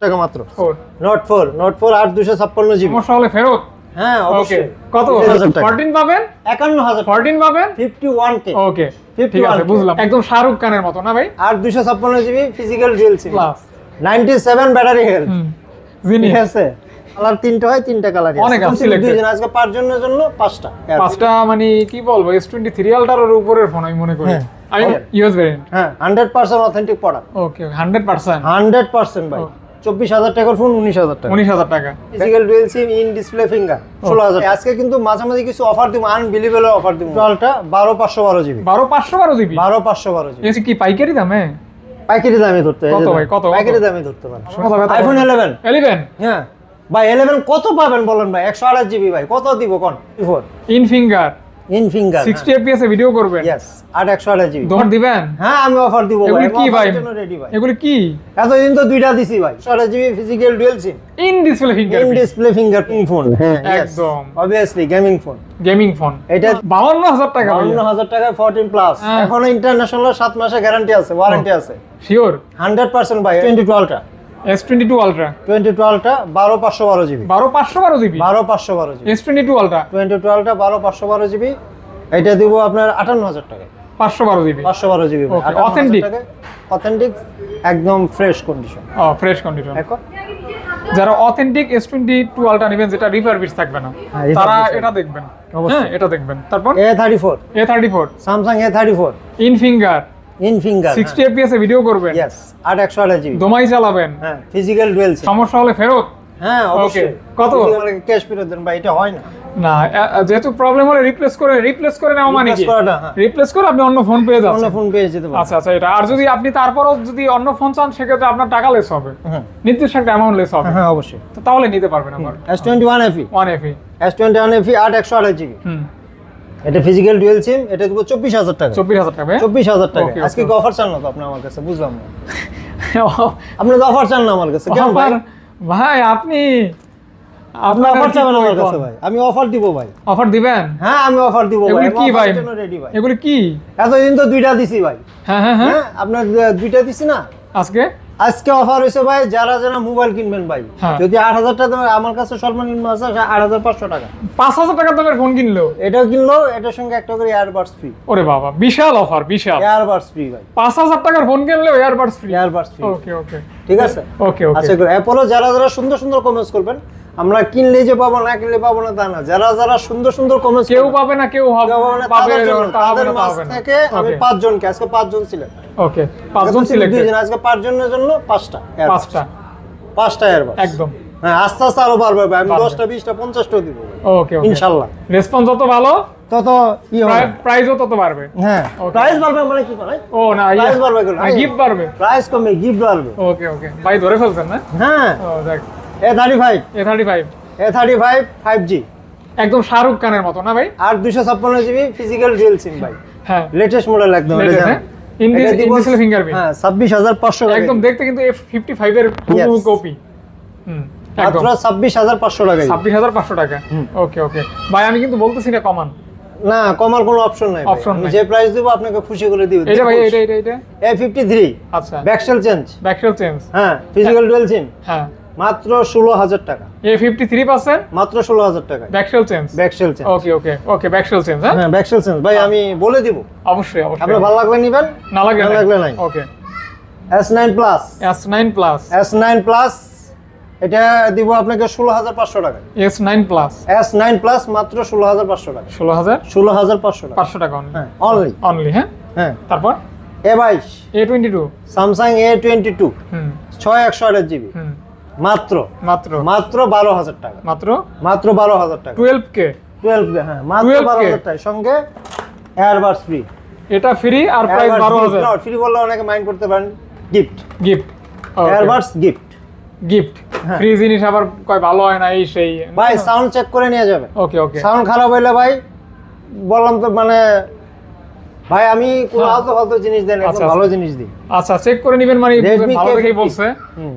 টাকা মাত্র। Note 4 8256 GB. সমস্যা হলে ফেরত। হ্যাঁ অবশ্যই। কত? 14 পাবেন? 51000। 14 পাবেন? 51k। ওকে ঠিক আছে বুঝলাম। একদম শাহরুখ খানের মতো না ভাই? 8256 জিবি ফিজিক্যাল ডুয়াল সিম প্লাস 97 ব্যাটারি হেলথ। জিনিস ঠিক আছে। কালার তিনটা হয়, তিনটা কালার আছে। অনেক আছে দুইজন আজকে 5 জনের জন্য 5টা। 5টা মানে কি বলবো S23 আলট্রার উপরের ফোন আমি মনে করি। আমি ইউএস ভেরিয়েন্ট। হ্যাঁ 100% অথেন্টিক প্রোডাক্ট। ওকে 100%। 100% ভাই। 24000 টাকার ফোন 19000 টাকা। 19000 টাকা। Physical dual SIM in display finger 16000। আজকে কিন্তু মাঝামাঝি কিছু অফার দিব, আনবিলিভেবল অফার দিব। টোটালটা 12512 জিবি। 12512 জিবি। 12512 জিবি। এসি কি পাইকারি দামে? পাইকারি দামে ধরতে হয়। কত ভাই কত? পাইকারি দামে ধরতে পারেন। আইফোন 11। 11 হ্যাঁ ভাই 11 কত পাবেন বলেন ভাই? 128 জিবি ভাই, কত দিব কোন? 4 in finger in finger 60 fps এ ভিডিও করবেন। Yes 128 GB. দর দিবেন? হ্যাঁ আমি অফার দিব ভাই। এগুলো কি ভাই? রেডি ভাই। এগুলো কি? এতদিন তো দুইটা দিছি ভাই। 128 GB physical dual SIM in display finger. In display fingerprint phone. হ্যাঁ একদম obviously gaming phone. Gaming phone. এটা 52000 টাকা ভাই। 52000 টাকায় 14 প্লাস। এখনো ইন্টারন্যাশনাল 7 মাসের গ্যারান্টি আছে, ওয়ারেন্টি আছে। শিওর 100% ভাই। 22 ultra. S22 ultra 22 ultra 12512 GB. 12512 GB. 12512 GB. S22 ultra 22 ultra 12512 GB. এটা দিব আপনার 58000 টাকায়। 512 জিবি। 512 জিবি ভাই। Okay, authentic? অথেন্টিক একদম ফ্রেশ কন্ডিশন। Fresh condition. এখন যারা অথেন্টিক S22 আলট্রা নেবেন, যেটা রিফারবিশ থাকবে না, তারা এটা দেখবেন। হ্যাঁ এটা দেখবেন। তারপর A34 Samsung A34 in finger in finger 60 fps এ ভিডিও করবেন। Yes 128 GB. দমাই চালাবেন। হ্যাঁ ফিজিক্যাল ডুয়াল সিম। সমস্যা হলে ফেরত। হ্যাঁ অবশ্যই। কত? ক্যাশ ফেরত দেন ভাই, এটা হয় না। না যেহেতু প্রবলেম হলে রিপ্লেস করে নাও মানে কি? রিপ্লেস করে আপনি অন্য ফোন পেয়ে যাবেন। অন্য ফোন পেয়ে যেতে পারেন। আচ্ছা আচ্ছা এটা। আর যদি আপনি তারপরও যদি অন্য ফোন চান, সেক্ষেত্রে আপনার টাকা লেস হবে। হ্যাঁ নির্দিষ্ট একটা অ্যামাউন্ট লেস হবে। হ্যাঁ অবশ্যই। তো তাহলে নিতে পারবেন আবার S21 FE 1FE। 128 জিবি। এটা ফিজিক্যাল ডুয়াল সিম। এটা দিব 24000 টাকা। 24000 টাকা। 24000 টাকা। Okay, আজকে কি অফার চান না তো আপনি আমার কাছে? বুঝলাম না। আপনি তো অফার চান না আমার কাছে কেন ভাই? ভাই আপনি অফার চাবেন আমার কাছে ভাই? আমি অফার দিব ভাই। অফার দিবেন? হ্যাঁ আমি অফার দিব ভাই। এগুলো কি ভাই? রেডি ভাই। এগুলো কি? এতদিন তো দুইটা দিছি ভাই। হ্যাঁ হ্যাঁ হ্যাঁ হ্যাঁ আপনার দুইটা দিছি না। আজকে অফার হইছে ভাই, যারা যারা মোবাইল কিনবেন ভাই, যদি 8000 টাকা দামের, আমার কাছে সর্বনিম্ন আছে 8500 টাকা। 5000 টাকা দামের ফোন কিনলো, এটাও কিনলো, এটার সঙ্গে একটা করে এয়ারবাডস ফ্রি। ওরে বাবা বিশাল অফার, বিশাল এয়ারবাডস ফ্রি ভাই। 5000 টাকার ফোন কিনলেও airbuds free. Airbuds free. Okay okay ঠিক আছে। ওকে ওকে। আচ্ছা এরপরও যারা যারা সুন্দর সুন্দর কমেন্টস করবেন, আমরা কিনলেই যে পাবো, না কিনলে পাবো না তা না। যারা যারা সুন্দর সুন্দর কমেন্টস কেউ পাবে না, কেউ হবে তাদের মাঝ থেকে আমি 5 জনকে, আজকে 5 জন ছিলেন। ওকে 5 জন সিলেক্ট। দুইজন, আজকে 5 জনের জন্য 5টা এয়ারবাডস। একদম। হ্যাঁ আস্তে আস্তে আরো বাড়বে ভাই। আমি 10টা 20টা 50টাও দিব ওকে ওকে ইনশাআল্লাহ। রেসপন্স যত ভালো তত কি হবে, প্রাইসও তত বাড়বে। হ্যাঁ প্রাইস বাড়বে মানে কি করে? ও না প্রাইস বাড়বে কেন? গিফট বাড়বে। প্রাইস কমে গিফট বাড়বে। ওকে ওকে ভাই ধরে ফেলছেন না? হ্যাঁ ও দেখ A35 5G একদম শাহরুখ খানের মতো না ভাই? আর 256 জিবি ফিজিক্যাল ডুয়াল সিম ভাই। হ্যাঁ লেটেস্ট মডেল একদম। In display fingerprint. হ্যাঁ 26500 টাকা। একদম দেখতে কিন্তু F55 এর কপি। মাত্র 26500 টাকা। 26500 টাকা। ওকে ওকে ভাই আমি কিন্তু বলতেছি না কমান। না কমার কোনো অপশন নাই। আমি যে প্রাইস দেব আপনাকে খুশি করে দিব। এটা ভাই এটা A53। আচ্ছা ব্যাকসেল চেঞ্জ। হ্যাঁ ফিজিক্যাল ডুয়াল সিম। হ্যাঁ মাত্র 16000 টাকা। A53% মাত্র 16000 টাকা। Back shell change. Okay okay okay back shell change. হ্যাঁ ব্যাকসেল চেঞ্জ ভাই আমি বলে দিব। অবশ্যই অবশ্যই। আপনার ভালো লাগলে নেবেন, না লাগলে নাই। ওকে S9 প্লাস এটা দিব আপনাকে 16500 টাকা। S9 প্লাস মাত্র 16500 টাকা। 16500 টাকা। 500 টাকা হ্যাঁ অনলি। হ্যাঁ তারপর A22 A22 Samsung A22 6128 GB মাত্র 12000 টাকা। মাত্র 12000 টাকা। 12K হ্যাঁ মাত্র 12000 টাকা, সঙ্গে এয়ারবাডস ফ্রি। এটা ফ্রি আর প্রাইস 12000। না ফ্রি বললে অনেকে মাইন্ড করতে পারেন। গিফট এয়ারবাডস গিফট ফ্রি জিনিস আবার কয় ভালো হয় না এই সেই ভাই। সাউন্ড চেক করে নিয়ে যাবে। ওকে ওকে। সাউন্ড খারাপ হইলে ভাই বললাম তো মানে ভাই আমি কোনো আলতু জিনিস দেন, একদম ভালো জিনিস দিই। আচ্ছা চেক করে নেবেন, মানে ভালো দেখেই বলছে।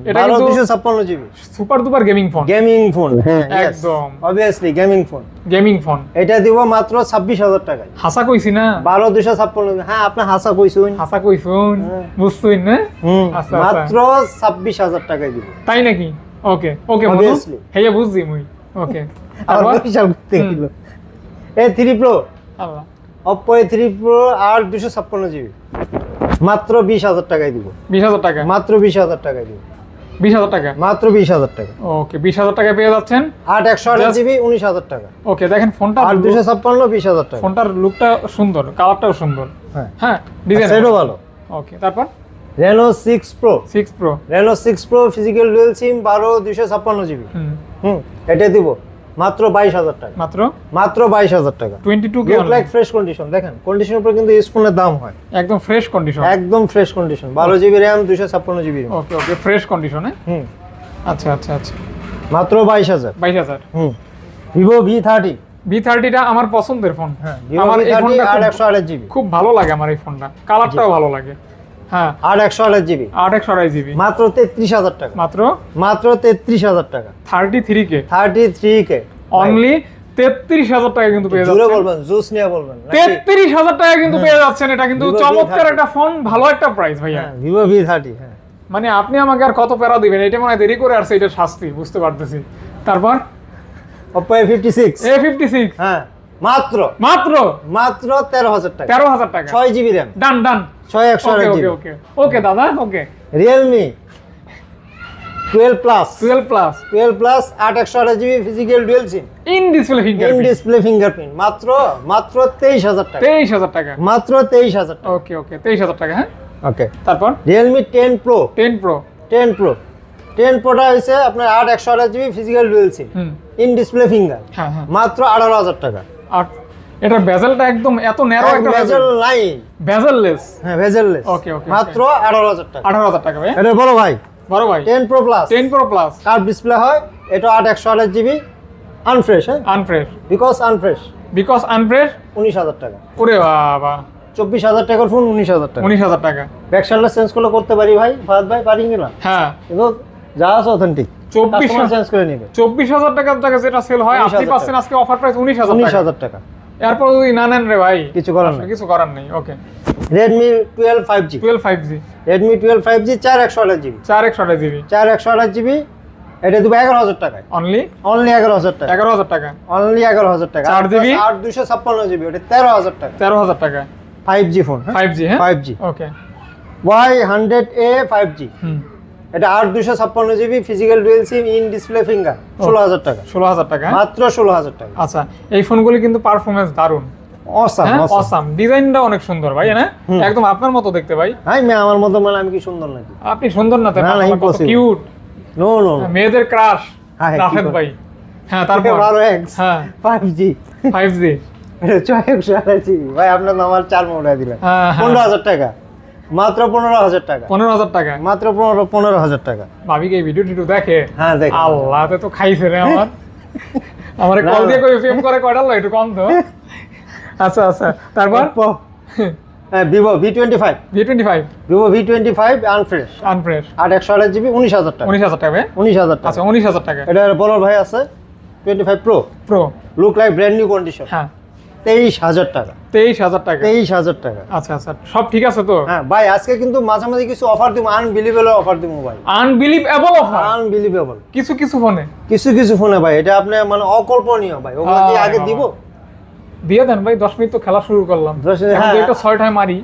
এটা কিন্তু 256 GB super duper gaming phone. Gaming phone, হ্যাঁ একদম obviously gaming phone. Gaming phone এটা দিব মাত্র 26000 টাকায়। হাসা কইছি না? 12256। হ্যাঁ আপনি হাসা কইছুন, হাসা কইছুন, বুঝছুন না? আচ্ছা মাত্র 26000 টাকায় দিব। তাই নাকি? ওকে ওকে মনু, হেয়া বুঝছি মুই। ওকে আবার বিশাল করতে গেল। A3 Pro, আল্লাহ, Oppo A3 Pro আর 256 জিবি মাত্র 20000 টাকায় দিব। 20000 টাকা? মাত্র 20000 টাকায় দিব। 20000 টাকা? মাত্র 20000 টাকা। ওকে 20000 টাকায় পেয়ে যাচ্ছেন। 8 জিবি 19000 টাকা। ওকে দেখেন ফোনটা, আর 256 20000 টাকা। ফোনটার লুকটা সুন্দর, কালারটাও সুন্দর। হ্যাঁ হ্যাঁ ডিজাইন সেটাও ভালো। ওকে তারপর Reno 6 Pro, 6 Pro, Reno 6 Pro physical dual SIM 12256 GB. এটা দিব মাত্র 22000 টাকা। মাত্র 22000 টাকা। 22K look like fresh condition. দেখেন কন্ডিশনের উপর কিন্তু এই ফোনের দাম হয়। একদম ফ্রেশ কন্ডিশন, একদম fresh condition. 12 GB RAM 256 GB. Okay okay fresh কন্ডিশনে। আচ্ছা আচ্ছা আচ্ছা মাত্র 22000। 22000। Vivo V30, V30টা আমার পছন্দের ফোন। হ্যাঁ আমার এই ফোনটা 128 জিবি খুব ভালো লাগে, আমার এই ফোনটা কালারটাও ভালো লাগে। হ্যাঁ 128 জিবি 828 জিবি মাত্র 33000 টাকা। মাত্র 33000 টাকা। 33K 33K অনলি 33000 টাকা কিন্তু পেয়ে জুড়ে যাচ্ছেন। বলবেন, জুস নিয়ে বলবেন। 33000 টাকা কিন্তু পেয়ে যাচ্ছেন। এটা কিন্তু Vivo চমৎকার V30 একটা ফোন, ভালো একটা প্রাইস ভাইয়া। Vivo V30। হ্যাঁ মানে আপনি আমাকে আর কত প্যারা দিবেন, এটা মনে হয় দেরি করে আসছে, এটা শাস্তি বুঝতে পারতেছি। তারপর Oppo A56, A56 হ্যাঁ মাত্র মাত্র মাত্র 13000 টাকা। 13000 টাকা 6 জিবি RAM, ডান ডান। 6128 ওকে জিবি। ওকে ওকে দাদা ওকে। Realme 12 Plus, 12 plus 12 Plus 8128 GB physical dual SIM in display in fingerprint. Display fingerprint মাত্র 23000 টাকা। 23000 টাকা মাত্র 23000 টাকা। ওকে ওকে 23000 টাকা। হ্যাঁ ওকে তারপর Realme 10 Pro, 10 Pro 10 Pro 10 Proটা হইছে আপনার 8128 GB physical dual SIM in display finger হ্যাঁ হ্যাঁ। মাত্র 18000 টাকা। আর এটার বেজেলটা একদম এত ন্যারো একটা বেজেল নাই, বেজেললেস। হ্যাঁ বেজেললেস। ওকে ওকে মাত্র 18000 টাকা। 18000 টাকা ভাই। এটা বড় ভাই বড় ভাই 10 Pro Plus 10 Pro plus curve display হয়। এটা 8128 জিবি আনফ্রেশ, হ্যাঁ আনফ্রেশ, বিকজ আনফ্রেশ। বিকজ আনফ্রেশ 19000 টাকা। ওরে বাবা 24000 টাকার ফোন 19000 টাকা। 19000 টাকা। ব্যাক সাইডটা চেঞ্জ করলে করতে পারি ভাই, ফাহাদ ভাই পারি কিনা? হ্যাঁ কিন্তু যা আছে অথেন্টিক 24000 চেঞ্জ করে নেবে। 24000 টাকার টাকা যেটা সেল হয়, আপনি 19000 পাচ্ছেন আজকে অফার প্রাইস 19000 টাকা। 19000 টাকা। এরপর যদি না নেন রে ভাই কিছু করার আসলে নাই। কিছু করার নেই। ওকে Redmi 12 5G, 12 5G, Redmi 12 5G 4128 GB 4128 GB 4128 GB. এটা দেবো 11000 টাকায়। অনলি অনলি 11000 টাকা। 11000 টাকা। অনলি 11000 টাকা। 4 GB 8256 জিবি ওটা 13000 টাকা। 13000 টাকা 5G ফোন, 5G। হ্যাঁ 5G ওকে Y100A 5G এটা 8256 GB physical dual SIM in display finger 16000 টাকা। 16000 টাকা। মাত্র 16000 টাকা। আচ্ছা এই ফোনগুলি কিন্তু পারফরম্যান্স দারুন, অসাম অসাম। ডিজাইনটা অনেক সুন্দর ভাই, না একদম আপনার মতো দেখতে ভাই। হাই মে আমার মতো মানে আমি কি সুন্দর নাকি? আপনি সুন্দর না, তাই না, কত impossible. কিউট, নো নো মেয়েদের ক্রাশ হ্যাঁ, রাশেদ কি ভাই। হ্যাঁ তারপর 12X হ্যাঁ 5G 5G এটা 6128 জিবি ভাই। আপনার তো আমার 4 মোড়া দিলেন। হ্যাঁ, হ্যাঁ। 15000 টাকা। মাত্র 15000 টাকা। 15000 টাকা। মাত্র 15000 টাকা। ভাবি কি এই ভিডিও টিডিও দেখে? হ্যাঁ দেখেন। আল্লাহ তো খাইছে রে আমার। আমারে না, কল না। দিয়ে কই ফেম করে কয়টা লো একটু কম তো। আচ্ছা আচ্ছা তারপর Oppo, হ্যাঁ Vivo V25, V25 Vivo V25 আনফ্রেশ আনফ্রেশ 8128 GB 19000 টাকা। 19000 টাকা ভাই। 19000 টাকা। আচ্ছা 19000 টাকা। এটা বলার ভাই আছে 25 Pro, pro look like brand new condition হ্যাঁ 23000 টাকা। 23000 টাকা। 23000 টাকা। আচ্ছা আচ্ছা সব ঠিক আছে তো? হ্যাঁ ভাই আজকে কিন্তু মাঝে মাঝে কিছু অফার দিব, আনবিলিভেবল অফার দিব ভাই। আনবিলিভেবল অফার আনবিলিভেবল কিছু কিছু ফোনে, কিছু কিছু ফোনে ভাই এটা আপনি মানে অকল্পনীয় ভাই। ওগুলো কি আগে দিব? দিয়ে দেন ভাই, 10 মিনিট তো খেলা শুরু করলাম। 10 মিনিট, এখন হ্যাঁ। দুইটা 6টায় মারি।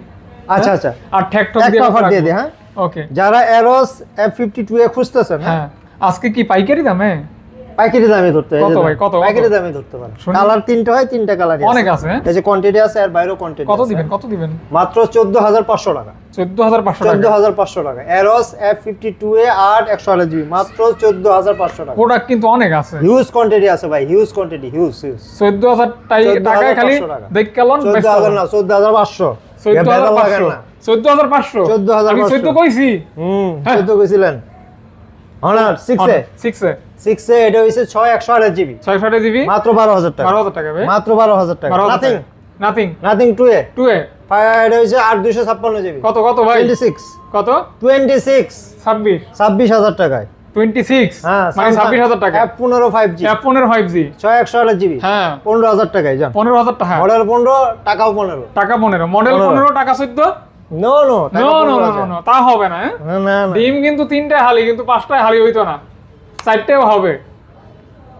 আচ্ছা আচ্ছা আর ঠ্যাকটক একটা দিয়ে অফার দিয়ে দে। হ্যাঁ ওকে যারা Eros F52 এ খুঁজতেছেন, হ্যাঁ আজকে কি পাইকারি দামে? পাইকারি দামে ধরতে হয়। কত ভাই, কত? পাইকারি দামে ধরতে পারেন। শুনি। কালার তিনটা হয়, তিনটা কালার অনেক আছে, হ্যাঁ? এই যে কোয়ান্টিটি আছে আর বাইরেও কোয়ান্টিটি কত দিবেন, কত দিবেন? মাত্র 14500 টাকা। 14500 টাকা। 14500 টাকা। Eros F52 এ 8128 জিবি মাত্র 14500 টাকা। প্রোডাক্ট কিন্তু অনেক আছে, হিউজ কোয়ান্টিটি আছে ভাই, হিউজ কোয়ান্টিটি, হিউজ হিউজ। 14000 টাকায় খালি 14500 টাকা। দেখ কেলন 14000 না 14500। 14500 14500 14500 আমি 14 কইছি। 14 কইছিলেন। Honor 6 এ 6 এ এটা হইছে 6128 জিবি 628 জিবি মাত্র 12000 টাকা। 12000 টাকা ভাই। মাত্র 12000 টাকা। নাথিং নাথিং নাথিং 2 এ 2 এ এটা হচ্ছে 8256 জিবি। কত কত ভাই? 26 কত? 26 26 টাকায় 26 হ্যাঁ মানে 26000 টাকা। F15 5G F15 5G 6128 GB হ্যাঁ 15000 টাকায় জান। 15000 টাকা। মডেল 15 টাকাও 15 টাকা 15 মডেল 15 টাকা 14। No no no no no তা হবে না। না না ডিম কিন্তু 3টায় হালি কিন্তু 5টায় হালি হইতো না, 4টায়ও হবে।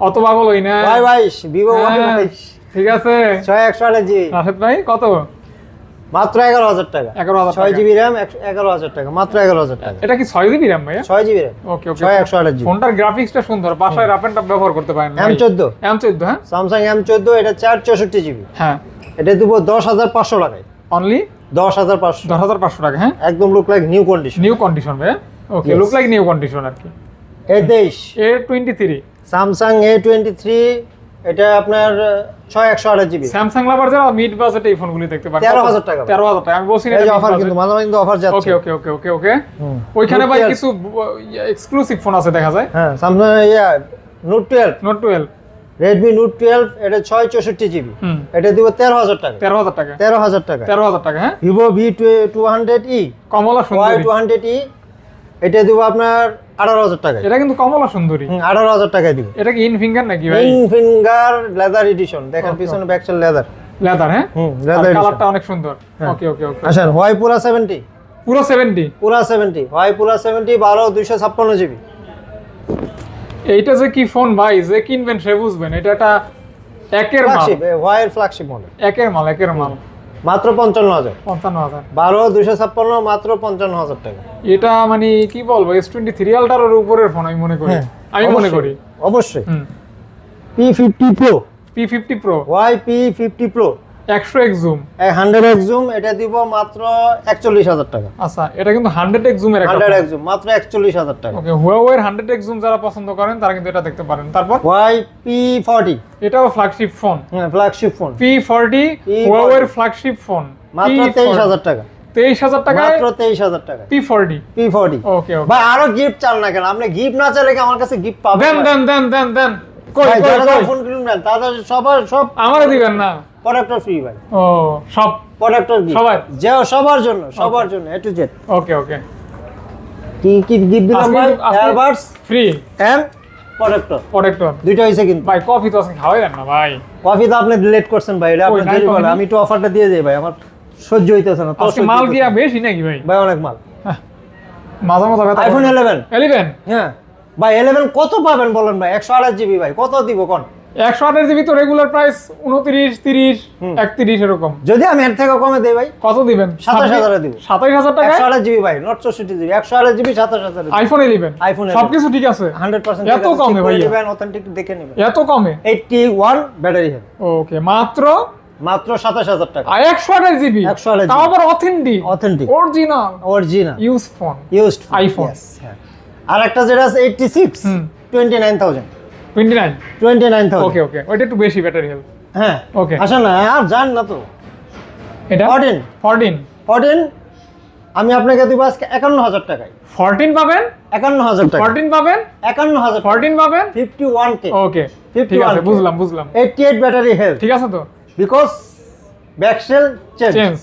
অত পাগল হই না ভাই ভিভো হ্যাঁ, ঠিক আছে 6128 জিবি রাশেদ ভাই কত? মাত্র 11000 টাকা। 11000 6 জিবি RAM 11000 টাকা মাত্র 11000 টাকা। এটা কি 6 জিবি RAM ভাইয়া? 6 জিবি RAM ওকে ওকে 6128 জিবি। ফোনটার গ্রাফিক্সটা সুন্দর, বাসায় রাফ এন্ড টাফ ব্যবহার করতে পারেন। M14 M14 হ্যাঁ Samsung M14 এটা 464 জিবি। হ্যাঁ এটা দেব 10500 টাকায়। অনলি 10500 10500 টাকা। হ্যাঁ একদম look like new condition. New condition ভাইয়া okay, Yes. Look like new condition আর কি। A23 A23 Samsung A23 এটা আপনার 6128 জিবি। স্যামসাং লাভার যারা মিড বাজেটে এই ফোনগুলি দেখতে পারেন। 13000 টাকা। 13000 টাকা আমি বলছি না এই যে এটা অফার কিন্তু মাঝে মাঝে কিন্তু অফার যাচ্ছে। ওকে ওকে ওকে ওকে ওকে ওইখানে ভাই কিছু এক্সক্লুসিভ ফোন আছে দেখা যায়। হ্যাঁ Samsung Note 12 note 12 Redmi Note 12 এটা 664 জিবি। এটা দিব 13000 টাকা। 13000 টাকা 13000 টাকা। 13000 টাকা হ্যাঁ। Vivo V200e কমলা সুন্দরী Y200e এটা দিব আপনার 18000 টাকা। এটা কিন্তু কমলা সুন্দরী। 18000 টাকায় দিব। এটা কি ইন ফিঙ্গার নাকি ভাই? ইন ফিঙ্গার লেদার এডিশন দেখেন পিছনে ব্যাকসাইড লেদার। লেদার হ্যাঁ লেদার কালারটা অনেক সুন্দর। ওকে ওকে ওকে আসেন Y পুরা 70 পুরো 70 পুরা 70 Y পুরা 70 12256 জিবি। এইটা যে কি ফোন ভাই, যে কিনবেন সে বুঝবেন এটা একটা একের মাল। ফ্ল্যাগশিপ Y এর ফ্ল্যাগশিপ মডেল একের মাল মাত্র 55000। 55000 12256 মাত্র 55000 টাকা। এটা মানে কি বলবো S23 আলট্রার উপরের ফোন আমি মনে করি। আমি মনে করি অবশ্যই হুম। P50 Pro P50 Pro Y P50 Pro 100x zoom 100x zoom এটা দিব মাত্র 41000 টাকা। আচ্ছা এটা কিন্তু 100x জুমের একটা 100x জুম মাত্র 41000 টাকা। ওকে Huawei এর 100x জুম যারা পছন্দ করেন তারা কিন্তু এটা দেখতে পারেন। তারপর Y P40 এটাও ফ্ল্যাগশিপ ফোন। হ্যাঁ ফ্ল্যাগশিপ ফোন P40 Huawei এর ফ্ল্যাগশিপ ফোন মাত্র 23000 টাকা। 23000 টাকায় মাত্র 23000 টাকা। P40 P40 ওকে ওকে ভাই আরো গিফট চান না কেন? আপনি গিফট না চাইলে কি আমার কাছে গিফট পাবেন? দেন কই ভাই কই যারা কই ফোন কিনবেন তাদের সব আমারে দিবেন না? প্রোডাক্টর ফ্রি ভাই। ও সব প্রোডাক্টর সবাই? যে সবার জন্য A to Z। ওকে ওকে কি গিফট দিলাম ভাই? এয়ারবাডস ফ্রি এন্ড প্রোডাক্টর দুইটা হইছে কিন্তু। ভাই কফি তো আজকে খাওয়াইলেন না ভাই। কফি তো আপনি লেট করছেন ভাই, এটা আপনি ওই, নাই দেরি করলেন। কফি? আমি একটু অফারটা দিয়ে দেই ভাই, আমার সহ্য হইতেছে না। তো আজকে মাল দিয়া বেশি নাকি ভাই? ভাই অনেক মাল। মাথা ব্যথা। আইফোন 11 11 হ্যাঁ ভাই 11 কত পাবেন বলেন ভাই? 128 জিবি ভাই কত দিব কোন? 128 জিবি তো রেগুলার প্রাইস 29 30 31 এরকম। যদি আমি এর থেকে কমে দেই ভাই কত দিবেন? 27000 এ দিব। 27000 টাকা 128 জিবি ভাই, not 64 GB, 128 GB 27000 A. IPhone 11 iPhone 11 সবকিছু ঠিক আছে 100% এত কমে ভাই? নেবেন অথেন্টিক দেখে নেবেন। এত কমে 81 ব্যাটারি হেলথ ওকে মাত্র 27000 টাকা। 128 জিবি 128 তাও আবার authentic original original phone used iPhone. আর একটা যেটা আছে 86 29000 29 ওকে ওকে ওইটা একটু বেশি ব্যাটারি হেলথ। হ্যাঁ ওকে আসেন না আর জান না তো। এটা 14 আমি আপনাকে দিব আজকে 51000 টাকায়। 14 পাবেন 51000 টাকা। 14 পাবেন 51000 14 পাবেন 51k ওকে ঠিক আছে বুঝলাম 88 ব্যাটারি হেলথ। ঠিক আছে তো বিকজ ব্যাকসেল চেঞ্জ।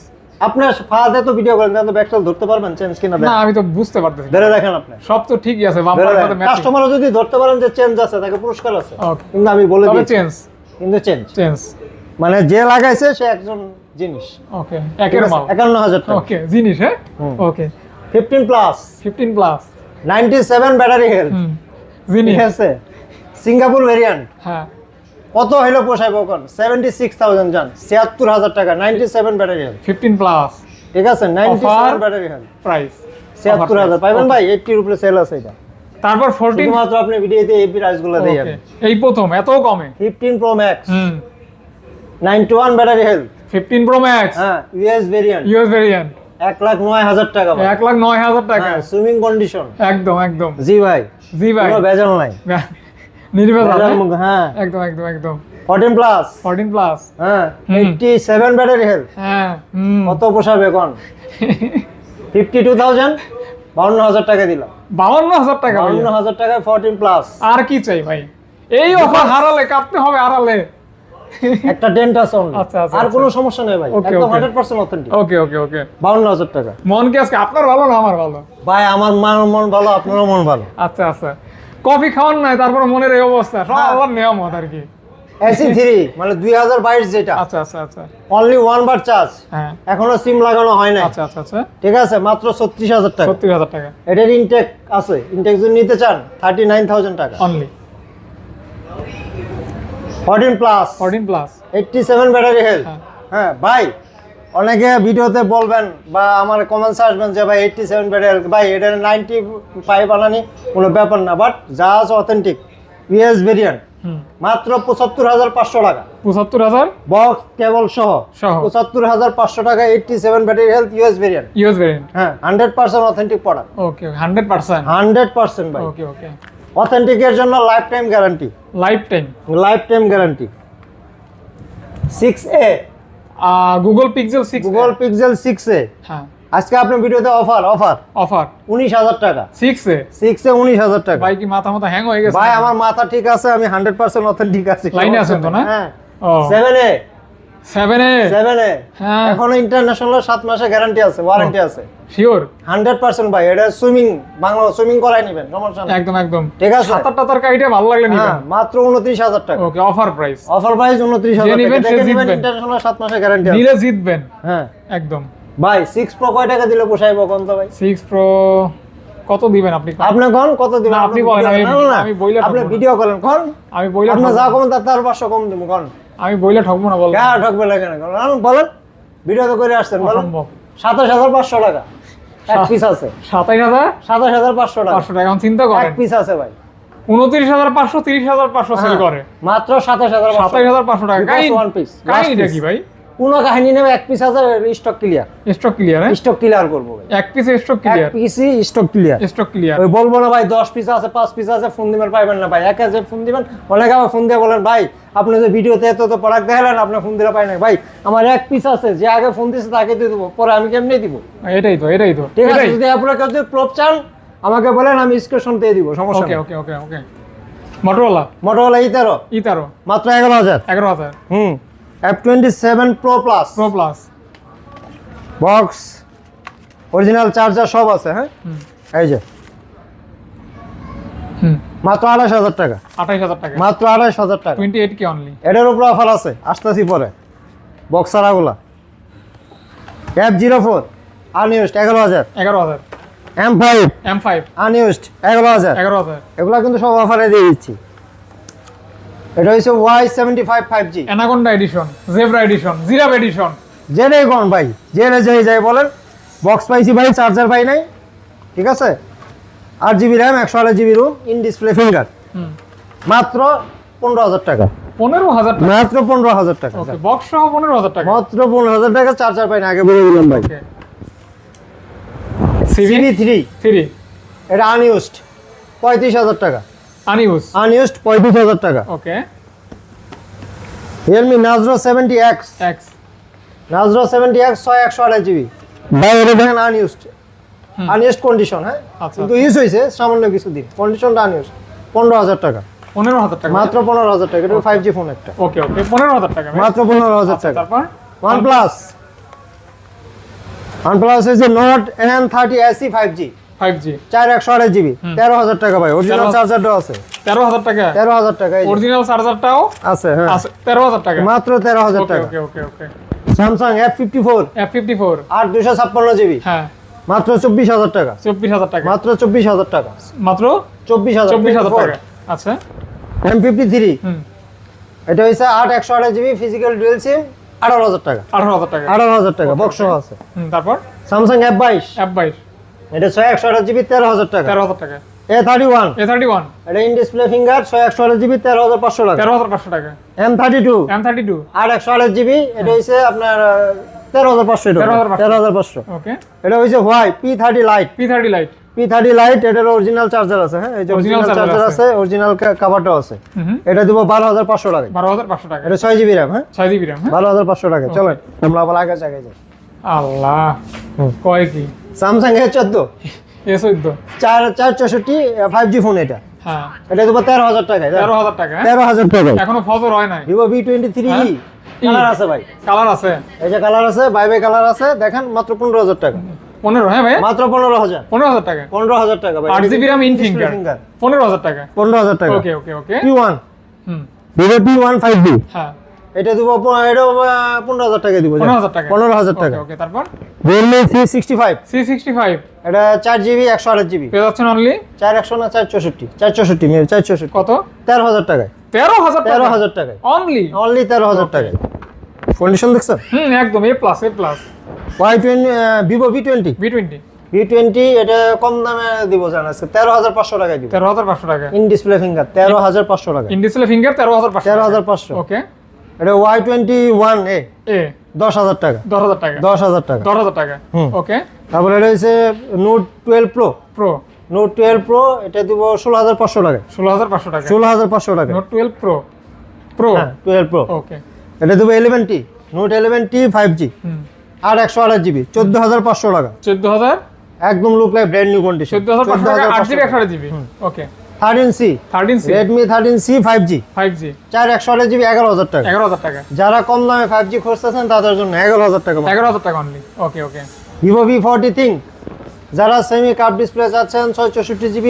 আপনার ফাদে তো ভিডিও করেন তো ব্যাকসেল ধরতে পারবেন চেঞ্জ কিনা? না আমি তো বুঝতে পারতেছি ধরে দেখেন আপনি সব তো ঠিকই আছে বাম্পার সাথে ম্যাচিং। কাস্টমারও যদি ধরতে পারেন যে চেঞ্জ আছে তাকে পুরস্কার আছে। ওকে কিন্তু আমি বলে তবে দিই কিন্তু চেঞ্জ মানে যে লাগাইছে সে একজন জিনিস। ওকে একের মাল 51000 টাকা। ওকে জিনিস হ্যাঁ ওকে 15 প্লাস 97 ব্যাটারি হেলথ জিনিস ঠিক আছে। সিঙ্গাপুর ভেরিয়েন্ট হ্যাঁ কত হইলো পোষাইবো কোন? 76000 জান 76000 টাকা 97 ব্যাটারি হেলথ 15 প্লাস ঠিক আছে। 97 ব্যাটারি হেলথ প্রাইস 76000 পাবেন ভাই। 80 এর উপরে সেল আছে এটা। তারপর 14 মাত্র আপনি ভিডিওতে এই প্রাইস গুলো দেই আমি এই প্রথম এত কমে 15 pro max 91 battery health 15 pro max হ্যাঁ ইউএস ভেরিয়েন্ট 1,09,000 টাকা ভাই। 1,09,000 টাকা সুইমিং কন্ডিশন একদম জি ভাই কোনো ভেজাল নাই নির্ভেজাল হ্যাঁ একদম 14 প্লাস হ্যাঁ 87 ব্যাটারি হেলথ হ্যাঁ কত পোষাবে কোন? 52,000 52000 টাকা দিলাম। 52000 টাকা 52000 টাকায় 14 প্লাস। আর কি চাই ভাই? এই অফার হারালে কাটতে হবে আড়ালে একটা ডেন্ট আছে only। আচ্ছা, আচ্ছা, আর আচ্ছা। কোনো সমস্যা নেই ভাই, Okay, একদম okay. 100% অথেন্টিক। ওকে ওকে ওকে 52,000 টাকা। মন কি আজকে আপনার ভালো না আমার ভালো? ভাই আমার মন ভালো, আপনারও মন ভালো। আচ্ছা আচ্ছা, কফি খাওয়ান নাই তারপর মনের এই অবস্থা, সব আবার নিয়ামত আর কি। AC3 মানে 2022 যেটা, আচ্ছা আচ্ছা আচ্ছা, অনলি 1 বার চার্জ, হ্যাঁ এখনো সিম লাগানো হয় নাই। আচ্ছা আচ্ছা আচ্ছা, ঠিক আছে, মাত্র 36,000 টাকা। 30,000 টাকা এটার ইনটেক আছে, ইনটেক যদি নিতে চান 39,000 টাকা only. 14 plus 14 plus 87 battery health. হ্যাঁ। হ্যাঁ ভাই, অনেকে ভিডিওতে বলবেন বা আমার কমেন্টস আসবেন যে ভাই 87 ব্যাটারি হেলথ, ভাই এটার 95 আনানি কোনো ব্যাপার না, বাট যা আছে অথেন্টিক ইউএস ভেরিয়েন্ট, মাত্র 75,500 টাকা। 75,000 বক্স কেবল সহ সহ 75,500 টাকা, 87 battery health US variant. US variant. হ্যাঁ 100% অথেন্টিক প্রোডাক্ট। ওকে 100%। 100% ভাই। ওকে ওকে, অথেন্টিকের জন্য life time guarantee. Life time, life time guarantee. 6A Google pixel 6, Google pixel 6A। হ্যাঁ আজকে আপনার ভিডিওতে অফার অফার 19,000 টাকা। 6 এ 6A 19,000 টাকা। ভাই কি মাথা হ্যাং হয়ে গেছে? ভাই আমার মাথা ঠিক আছে, আমি 100% অথেন্টিক আছি। লাইনে আছেন তো না? হ্যাঁ। ও 7A 7 এ হ্যাঁ, এখনো ইন্টারন্যাশনাল 7 মাসের গ্যারান্টি আছে, ওয়ারেন্টি আছে। শিওর 100% ভাই, এটা সুইমিং, বাংলা সুইমিং করাই নেবেন, সমস্যা নেই। একদম একদম ঠিক আছে। সাত আটটা তার কাইটা ভালো লাগলে নিবেন। হ্যাঁ মাত্র 29,000 টাকা। ওকে, অফার প্রাইস, অফার প্রাইস 29,000 যে টাকা। নিবেন সে দেখে নিবেন, জিতবেন। ইন্টারন্যাশনাল 7 মাসের গ্যারান্টি আছে। নিলে জিতবেন হ্যাঁ একদম। ভাই 6 Pro কয় টাকা দিলে পোষাইবো কোন তো ভাই? 6 প্রো কত দিবেন আপনি? আপনি কোন কত দিবেন? না, আপনি বলেন, আমি বইলে আপনি ঠকবো না। ভিডিও করেন কোন, আমি বইলে আপনি ঠকবো যা না। কমেন তার 500 কম দেবো কোন। আমি বইলে ঠকবো না, বল। হ্যাঁ ঠকবে লাগে না কোন, বলেন। ভিডিও তো করে আসছেন, বলেন। অসম্ভব। 27,500 টাকা এক পিস আছে। 27,500 27,500 টাকা এখন চিন্তা এক করেন। পিস আছে ভাই। 29,500 30,500 সেল করে, মাত্র 27,500 27,500 টাকা। One piece. কাহিনীটা কি ভাই? কোনো কাহিনী নেবে, এক পিস আছে, স্টক ক্লিয়ার। স্টক ক্লিয়ার, হ্যাঁ স্টক ক্লিয়ার করবো ভাই, এক পিসে স্টক এক ক্লিয়ার, পিসই স্টক ক্লিয়ার। Stock clear. ওই বলবো না ভাই 10 পিস আছে 5 পিস আছে, ফোন দিবেন পাইবেন না ভাই, এক যে ফোন দিবেন। অনেকে আবার ফোন দিয়ে বলেন ভাই আপনি যে ভিডিওতে এত প্রোডাক্ট দেখালেন, আপনি ফোন দিলে পাই না। ভাই আমার এক পিস আছে, যে আগে ফোন দিয়েছে তাকে দিয়ে দেবো, পরে আমি কেমনি দিব? এটাই তো ঠিক আছে। এটাই। যদি আপনার কাছে প্রপ চান আমাকে বলেন, আমি স্ক্রিনশট দিয়ে দিব, সমস্যা ওকে নেই। ওকে ওকে ওকে। মোটরোলা মোটরোলা E13 E13 মাত্র 11,000। 11,000 F27 Pro Plus pro plus, box original charger সব আছে। হ্যাঁ এই যে মাত্র 28,000 টাকা। 28,000 টাকা, মাত্র 28,000 টাকা। 28K only. এটার উপর অফার আছে, আসতেছি পরে। বক্সারাগুলা F04 unused 11,000। 11,000 M5 M5 unused 11,000। 11,000। এগুলা কিন্তু সব অফারে দিয়ে দিচ্ছি। এটা হচ্ছে Y75 5G anaconda edition, zebra edition, giraffe edition, জেনে কোন ভাই, জেনে যেই যাই বলেন। বক্স পাইছি ভাই, চার্জার পাই নাই। ঠিক আছে, 8GB RAM, 128GB room, in display finger, মাত্র 15,000 টাকা। 15,000 টাকা। মাত্র 15,000 টাকা। ওকে, বক্স সহ 15,000 টাকা। মাত্র 15,000 টাকা, চার্জার পাই না, আগে বলে দিলাম ভাই। ওকে, CV3 CV3 এটা আনইউজড 35,000 টাকা। আনইউজ, আনইউজড 35,000 টাকা। ওকে। Realme Nazro 70X X Nazro 70X 128GB ভাই, এটা দেখেন আনইউজড, আনইউজড কন্ডিশন। হ্যাঁ আচ্ছা, কিন্তু ইউজ হয়েছে সামান্য কিছুদিন, কন্ডিশনটা আনইউজড। 15,000 টাকা, 15,000 টাকা মাত্র 15,000 টাকা। এটা 5G ফোন একটা, ওকে ওকে, 15,000 টাকা ভাই। মাত্র 15,000 আচ্ছা, টাকা। তারপর OnePlus হচ্ছে Note N30 SE 5G 5G 4128GB 13,000 টাকা ভাই। অরিজিনাল 13,000 চার্জারটাও আছে, 13,000 টাকা। 13,000 টাকা। এই যে অরিজিনাল চার্জারটাও আছে, হ্যাঁ আছে 13,000 টাকা, মাত্র 13,000 ওকে টাকা। ওকে ওকে ওকে। Samsung F54 F54 8 256GB হ্যাঁ মাত্র 24,000 টাকা। 24,000 টাকা, মাত্র 24,000 টাকা। মাত্র 24,000 টাকা। আচ্ছা, M53 হুম, এটা হচ্ছে 8 128GB ফিজিক্যাল ডুয়াল সিম 18,000 টাকা। 18,000 টাকা। 18,000 টাকা বক্স সহ আছে। তারপর Samsung F22 F22 এটা 128GB 13,000 টাকা। 13,000 টাকা। A31 A31 এটা ইন ডিসপ্লে ফিঙ্গার 128GB 13,500 টাকা। 13,500 টাকা। M32 M32 8 128GB এটা হচ্ছে আপনার 13,500 টাকা। 13,500 13,500 ওকে। এটা হচ্ছে why P30 light. P30 light P30 light এটার অরিজিনাল চার্জার আছে। হ্যাঁ এই যে Original অরিজিনাল charger চার্জার আছে, অরিজিনাল কভারটাও আছে। এটা দেব 12,500 টাকা। 12,500 টাকা। এটা 6GB RAM। হ্যাঁ 6GB RAM, হ্যাঁ 12,500 টাকা। চলেন আমরা আবার আগের জায়গায় যাই। আল্লাহ কয় কি Samsung A14 A14 464 5G phone এটা। হ্যাঁ এটা দেবো 13,000 টাকায়। 13,000 টাকা 13,000 টাকায়। এখনো ফজর হয় নাই। ভিভো V23 কালার আছে ভাই, কালার আছে, এই যে কালার আছে, বাই বাই কালার আছে, দেখেন মাত্র 15,000 টাকা। 15? হ্যাঁ ভাই, মাত্র 15,000। 15,000 টাকা। 15,000 টাকা ভাই। 8GB RAM ইন ফিঙ্গার, 15,000 টাকা। 15,000 টাকা। ওকে ওকে ওকে। P1 হুম ভিভো P1 5G, হ্যাঁ এটা দিব, এটা 15,000 টাকা দিব। 15,000 টাকা। 15,000 টাকা। ওকে তারপর Realme C65, C65 এটা 4GB 128GB পেয়ে যাচ্ছেন অনলি 4100 না 464, 464 মেবি 464। কত? 13,000 টাকায়। 13,000 টাকা। 13,000 টাকায় অনলি 13,000 টাকায়। কন্ডিশন দেখছেন? একদম A+, A+। Y20 Vivo V20, V20 এটা কম দামে দিব জানা আছে, 13,500 টাকায় দিব। 13,500 টাকা। ইন ডিসপ্লে ফিঙ্গার 13,500 টাকা। In display finger 13,500। 13,500। ওকে। এটা Y21A এ 10,000 টাকা। 10,000 টাকা। 10,000 টাকা। 10,000 টাকা। হুম। ওকে। তারপরে এটা হচ্ছে Note 12 Pro, pro Note 12 Pro এটা দিব 16,500 টাকা। 16,500 টাকা। 16,500 টাকা। Note 12 pro. হ্যাঁ 12 Pro। ওকে। এটা দেবো 11T, Note 11T 5G, আর 128GB 14,500 টাকা। 14,000, একদম look like brand new condition. 14,500 টাকা, 8GB 128GB। ওকে। 13C, 13C Redmi 13C 5G, 5G 4 128GB 11,000 টাকা। 11,000 টাকা। যারা কম দামে 5G খুঁজতেছেন তাদের জন্য 11,000 টাকা। 11,000 টাকা অনলি। ওকে ওকে। Vivo V40 Think, যারা সেমি কার্ভ ডিসপ্লে চাচ্ছেন 664GB,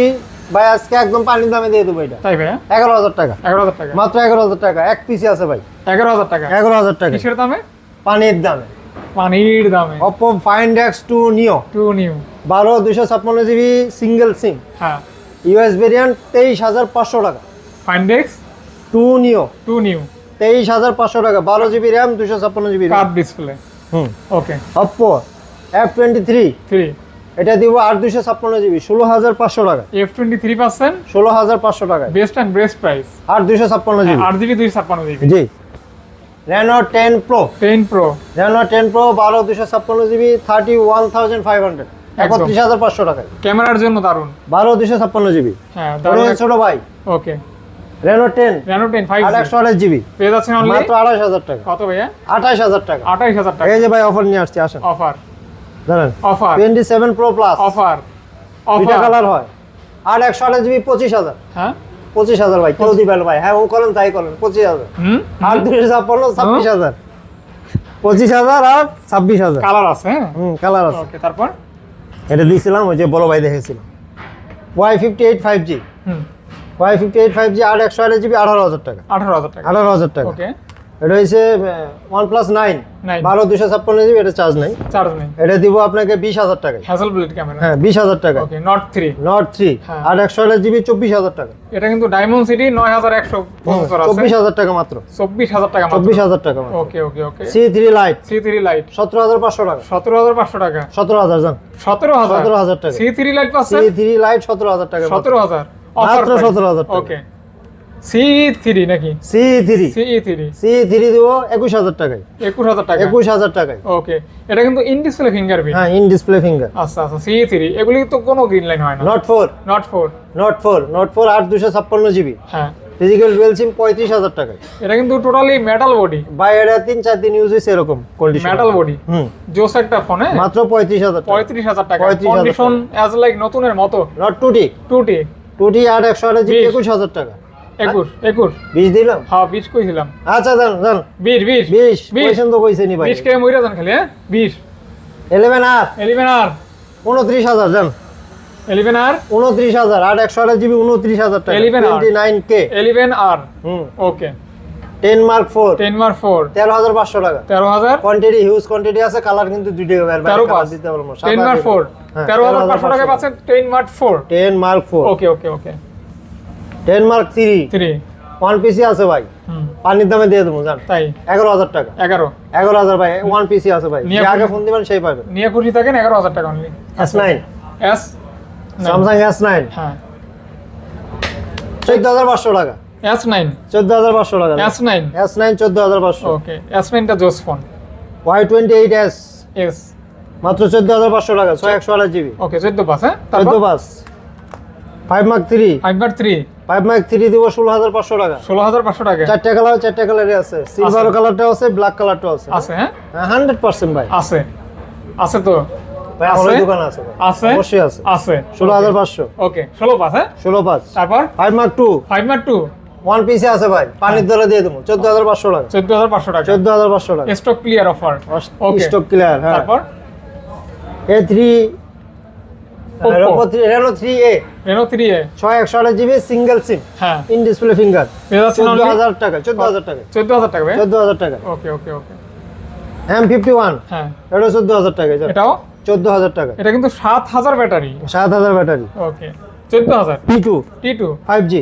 ভাই আজকে একদম পানির দামে দিয়ে দেবো এটা। তাই ভাই? 11,000 টাকা। 11,000 টাকা। মাত্র 11,000 টাকা। এক পিসি আছে ভাই। 11,000 টাকা। 11,000 টাকা কিসের দামে? পানির দামে। পানির দামে। Oppo Find X2 Neo, 2 new. 12 256GB single SIM, হ্যাঁ। US ভেরিয়েন্ট 23,500 টাকা। Find X 2 Neo 2 নিউ 23,500 টাকা, 12GB RAM 256GB curve display. Hmm. Okay. Oppo F23, 3 এটা দিব 8 256GB 16,500 টাকা। F23% 16,500 টাকা। Best and best price. 8 256GB 8GB 256GB। জি। Reno 10 Pro, 10 Pro. Reno 10 Pro 12 256GB 31,500, 31,500 টাকায়। ক্যামেরার জন্য দারুন। 12 256GB। হ্যাঁ তারপরে দারুন। ছোট ভাই ওকে। Reno 10 Reno 10 আর 5G 128GB পেয়ে যাচ্ছেন অনলি মাত্র 28,000 টাকা। কত ভাইয়া? 28,000 টাকা। 28,000 টাকা। এই যে ভাই অফার নিয়ে আসছি, আসেন অফার জানেন। অফার 27 Pro Plus, অফার দুইটা অফার। কালার হয়, আর 128GB 25,000। হ্যাঁ 25,000 ভাই, কেউ দিবেন ভাই? হ্যাঁ ও করেন তাই করেন, 25,000। হুম। আর 256 26,000, 25,000 আর 26,000। কালার আছে। হ্যাঁ কালার আছে। ওকে। তারপর এটা দিয়েছিলাম, ওই যে বড় ভাই দেখেছিলাম। Y58 5G, হুম Y58 5G আর 128GB 18,000 টাকা। 18,000 টাকা। 18,000 টাকা। ওকে। এটা হচ্ছে OnePlus 9 9 12 256GB, এটা চার্জ নাই। চার্জ নেই। এটা দিব আপনাকে 20,000 টাকায়। Hazel blade camera. হ্যাঁ 20,000 টাকা। ওকে। নট 3 Note 3 হ্যাঁ। আর 128GB 24,000 টাকা। এটা কিন্তু ডায়মন্ড সিটি 9100 প্রসেসর আছে। 24,000 টাকা মাত্র। 24,000 টাকা মাত্র। 24,000 টাকা মাত্র। ওকে ওকে ওকে। C3 Lite C3 লাইট 17,500 টাকা। 17,500 টাকা। 17,000 জান। 17,000 17,000 টাকা। C3 লাইট পাচ্ছেন C3 Lite 17,000 টাকা। 17,000 মাত্র 17,000 টাকা। ওকে। C3 নাকি? C3 C3 C3 দিব 21,000 টাকায়। 21,000 টাকা। 21,000 টাকায়। ওকে। এটা কিন্তু ইন ডিসপ্লে ফিঙ্গারপ্রিন্ট। হ্যাঁ ইন ডিসপ্লে ফিঙ্গার। আচ্ছা আচ্ছা। C3 এগুলি তো কোনো গ্রিন লাইন হয় না। Note 4 not 4 Note 4 R 256GB হ্যাঁ। ফিজিক্যাল ডুয়াল সিম 35,000 টাকায়। এটা কিন্তু টোটালি মেটাল বডি। ভাই এটা 3-4 দিন ইউজ হইছে এরকম কন্ডিশন। Metal body. হুম। জোস একটা ফোন। হ্যাঁ মাত্র 35,000 টাকা। 35,000 টাকা। 35,000 কন্ডিশন অ্যাজ লাইক নতুনের মতো। Note 2T 2T আর 128GB 20 21,000 টাকা। 21 20 দিলাম। হ্যাঁ 20 কইছিলাম। আচ্ছা জান 20 পয়সা তো কইছেনি ভাই। 20 কে মইরা যান খালি। হ্যাঁ 20 11 আর 11R 29,000 জান। 11R 29,000 আর 128GB 29,000 টাকা। 11R 29K 11R হুম। ওকে। 10 Mark 4 10 মার 4 13,500 টাকা। 13,000 কোয়ান্টিটি হিউজ কোয়ান্টিটি আছে, কালার কিন্তু দুইটা হবে। 13 পাস দিতে পারবো। 10 মার 4 হ্যাঁ, 13,500 টাকা পাচ্ছেন 10 মার 4 10 Mark 4 ওকে ওকে ওকে 10 Mark 3 3 ওয়ান পিসি আছে ভাই, হুম পানির দামে দিয়ে দেবো জান। তাই 11,000 টাকা। 11,000 ভাই, ওয়ান পিসি আছে ভাই, নিয়ে যে আগে আপনি- ফোন দিবেন সেই পাবেন। নিয়ে খুশি থাকেন 11,000 টাকা only. S9 S Samsung S9 হ্যাঁ 14,500 টাকা। S9 14,500 টাকা। S9 S9 14,500। ওকে S9 টা জোস ফোন। Y28s এস মাত্র 14,500 টাকা, 6128GB। ওকে 14 পাস। হ্যাঁ 14 তারপর পাস। 5 Mark 3 5 Mark 3 দিব 16,500 টাকা। 16,500 টাকা চারটা কালারে আছে, সিলভার কালারটাও আছে, ব্ল্যাক কালারটাও আছে। আছে। হ্যাঁ 100% ভাই। আছে আছে তো ভাই আমার দোকান আছে ভাই। আছে অবশ্যই আছে। আছে 16500। ওকে 16 হ্যাঁ 165। তারপর 5 মার্ক 2 5 মার্ক 2 ওয়ান পিসে আছে ভাই, পানির দরে দিয়ে দেবো 14500 টাকা। 14500 টাকা 14500 টাকা stock clear offer okay stock clear. হ্যাঁ তারপর A3 Reno 3A Reno 3A 6128GB single SIM হ্যাঁ ইন ডিসপ্লে ফিঙ্গার পেয়ে যাচ্ছেন only 14000 টাকা 14000 টাকা 14000 টাকা ভাই 14000 টাকা। ওকে ওকে ওকে M51 হ্যাঁ এটা 14000 টাকা এটাও 14000 টাকা। এটা কিন্তু 7000 ব্যাটারি 7000 ব্যাটারি। ওকে 14000 T2 T2 5G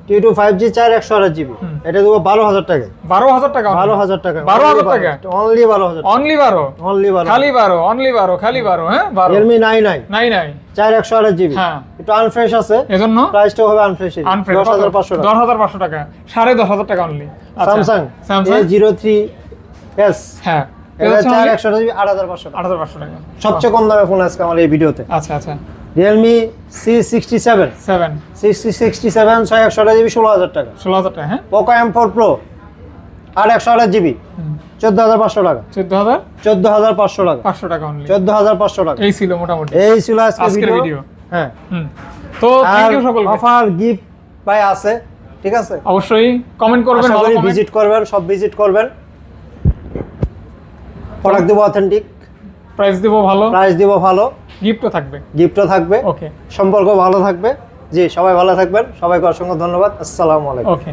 T2 5G 4128GB এটা দেবো 12000 টাকা। 12000 টাকা 12000 টাকা 12000 টাকা অনলি 12000 অনলি 12 অনলি 12 খালি 12 অনলি 12 খালি 12 হ্যাঁ 12 Realme 99 নাই নাই 4128GB হ্যাঁ একটু আনফ্রেশ আছে, এজন্য প্রাইসটা হবে আনফ্রেশ আনফ্রেশ 10500 টাকা। 10500 টাকা 10500 টাকা অনলি স্যামসাং স্যামসাং A03s হ্যাঁ এটা 4128GB 8500 টাকা। 8500 টাকা সবচেয়ে কম দামে ফোন আজকে আমার এই ভিডিওতে। আচ্ছা আচ্ছা Realme C67 7 67 6128GB 16000 টাকা। 16000 টাকা হ্যাঁ Poco M4 Pro 8128GB 14500 টাকা। 14500 14500 টাকা 500 টাকা অনলি 14500 টাকা। এই ছিল মোটামুটি এই ছিল আজকের আজকের ভিডিও। ভিডিও হ্যাঁ তো থ্যাংক ইউ আর সকলকে অফার গিফট ভাই আছে, ঠিক আছে? অবশ্যই কমেন্ট করবেন আশা ভালো করি comment। ভিজিট করবেন, সব ভিজিট করবেন। প্রোডাক্ট দেবো অথেন্টিক, প্রাইস দেবো ভালো প্রাইস দিব ভালো, গিফটও থাকবে গিফটও থাকবে, ওকে সম্পর্ক ভালো থাকবে। জি সবাই ভালো থাকবেন, সবাইকে অসংখ্য ধন্যবাদ। আসসালামু আলাইকুম। ওকে